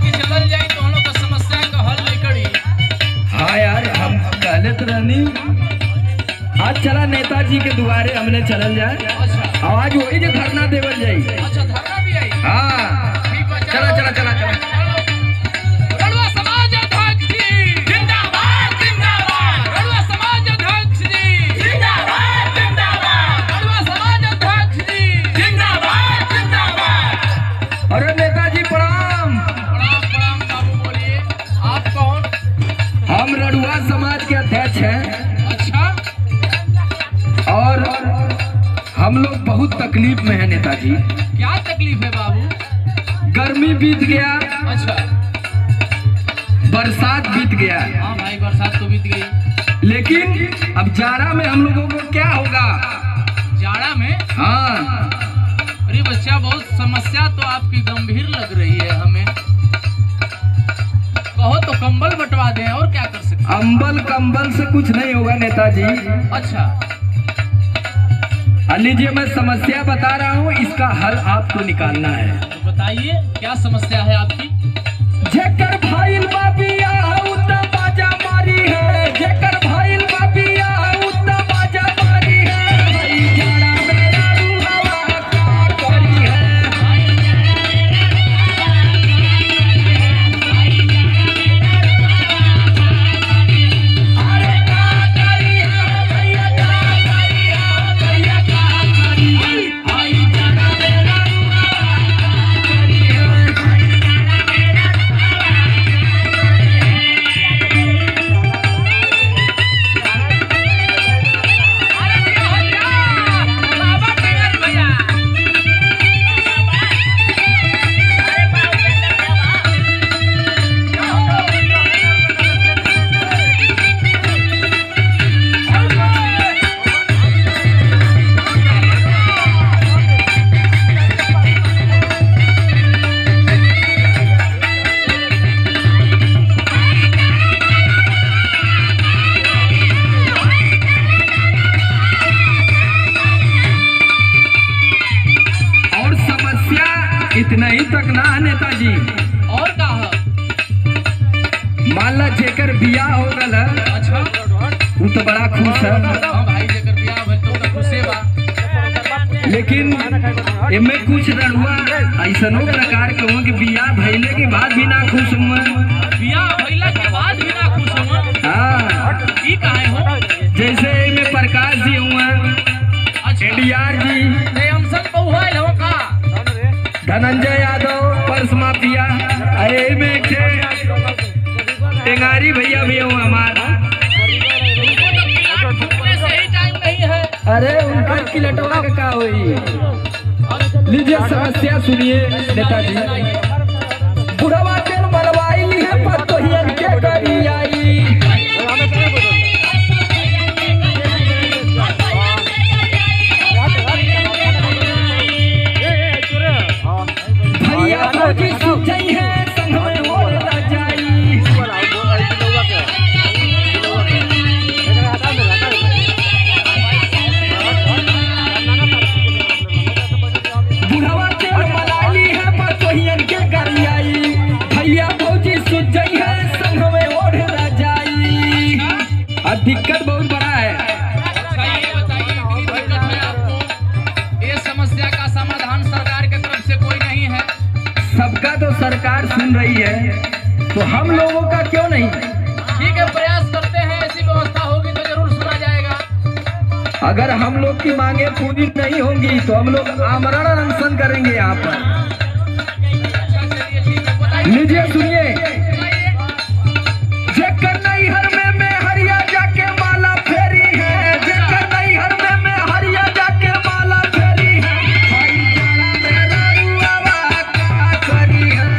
कि चलल जाई तो हम लोग का समस्या का हल नहीं करी। हाँ यार, हम कहले तो रहनी आज चला नेताजी के दुआरे हमने चलल जाए। अच्छा आज वही जो धरना देवल जाई। अच्छा, धरना भी आई। हाँ ठीक बा, चला चला चला चला। रड़ुआ समाज अध्यक्ष जी जिंदाबाद जिंदाबाद। रड़ुआ समाज अध्यक्ष जी जिंदाबाद जिंदाबाद। रड़ुआ समाज अध्यक्ष जी जिंदाबाद जिंदाबाद। अरे नेताजी प्रणाम। प्रणाम प्रणाम बाबू, बोलिए आप कौन? हम रड़ुआ समाज के अध्यक्ष हैं अच्छा, और हम लोग बहुत तकलीफ में हैं नेताजी। क्या तकलीफ है बाबू? गर्मी बीत गया, अच्छा बरसात बीत गया, हाँ भाई, बरसात तो बीत गई, लेकिन अब जाड़ा में हम लोगों को क्या होगा? जाड़ा में? हाँ अरे बच्चा, बहुत समस्या तो आपकी गंभीर लग रही है हमें। कहो तो कंबल बंटवा दें, और क्या कर सकते हैं? अंबल कंबल से कुछ नहीं होगा नेताजी। अच्छा लीजिए, मैं समस्या बता रहा हूँ, इसका हल आपको निकालना है। तो बताइए क्या समस्या है आपकी? जेकर भाईल बाबिया उतना बाजा मारी है, जेकर भाईल बाबिया उतना बाजा मारी है, भाई जाड़ा मेरा रूहवा क्या करी है। अरे क्या करी है भैया, क्या करी है भैया, क्या करी है, भाई जाड़ा मेरा रूहवा क्या करी है। इतना ही तक ना नेताजी, और का है? मान ला जेकर बियाह हो गल है, अच्छा वो तो बड़ा खुश है, हाँ भाई, जेकर बियाह भइल तो खुशे बा। लेकिन एमे कुछ रड़ुआ ऐसनो प्रकार के हो कि बियाह भइले के बाद भी ना खुश हुए। बियाह भइला के बाद भी ना खुश हुआ? हाँ, ई काहे हो? जैसे एमे प्रकाश जी हुए, अच्छा, एडीआर जी, नहीं हमसन बहुआइल हो का? धनंजय यादव, पर्स माफिया, में टेंगारी भैया भी हुआ हमारा। उनको तो किलाट फूकने से ही टाइम नहीं है। अरे उनका किलटवा का क्या हुई? लीजिए समस्या सुनिए नेताजी। बुढ़वा के मलवाई ली है पतोहियन के करी आई, भैया फौजी सूझ गई है संग में हो ना जाई। बुढ़वा के मलाली है पतोहियन के करी आई, भैया फौजी सूझ गई है संग में हो ना जाई। अब दिक्कत बहुत बड़ा है। अच्छा ये बताइए, इतनी दिक्कत है आपको, ये समस्या का समाधान सरकार के तरफ से कोई नहीं है? सबका तो सरकार सुन रही है, तो हम लोगों का क्यों नहीं? ठीक है, प्रयास करते हैं, ऐसी व्यवस्था होगी तो जरूर सुना जाएगा। अगर हम लोग की मांगे पूरी नहीं होंगी तो हम लोग आमरण अनशन करेंगे यहाँ पर। अच्छा चलिए ठीक है, बताइए। लीजिए सुनिए। बताइए। जेकर नैहर में मैं हरिया जाके माला फेरी है, जेकर नैहर में मैं हरिया जाके माला फेरी है, भाई जाड़ा मेरा रुआवा क्या करी है।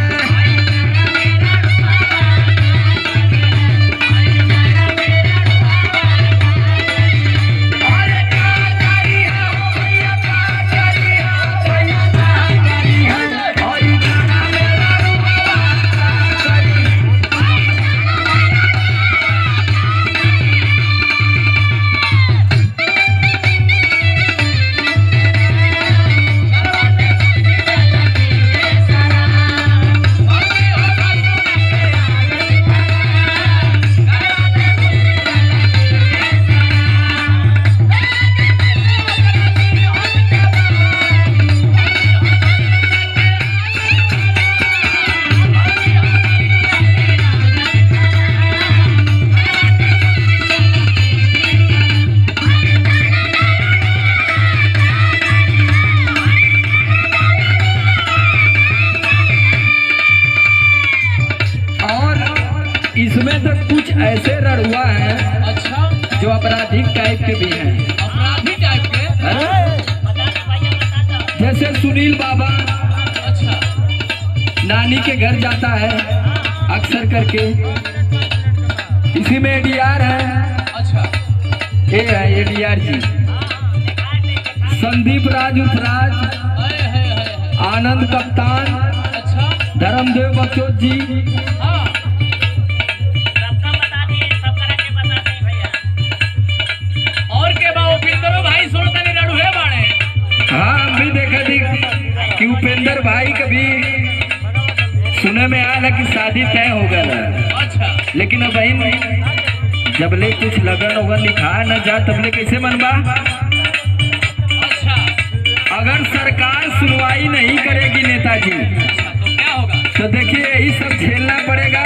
अरे क्या करी है भैया, क्या करी है भैया, क्या करी है, भाई जाड़ा मेरा रुआवा क्या करी है। ऐसे रड़ुआ हैं अच्छा, जो अपराधिक टाइप के भी हैं। अपराधी टाइप के। हैं? जैसे सुनील बाबा अच्छा, नानी के घर जाता है अक्सर करके, इसी में एडीआर है। अच्छा, ये है एडीआर जी। संदीप राज उपराज, आनंद कप्तान, अच्छा, धर्मदेव बख्शोद जी, हाँ, और के बा उपिंदरो भाई सुनो तनी रड़ुए बाड़े। हाँ हम भी देखा थी कि उपेंद्र भाई कभी सुने में आया कि शादी तय हो गया, अच्छा, लेकिन अब जबले कुछ लगन उगन लिखा न जा तबले कैसे मनबा। अच्छा, अगर सरकार सुनवाई नहीं करेगी नेताजी, अच्छा, तो क्या होगा? तो देखिए यही सब झेलना पड़ेगा।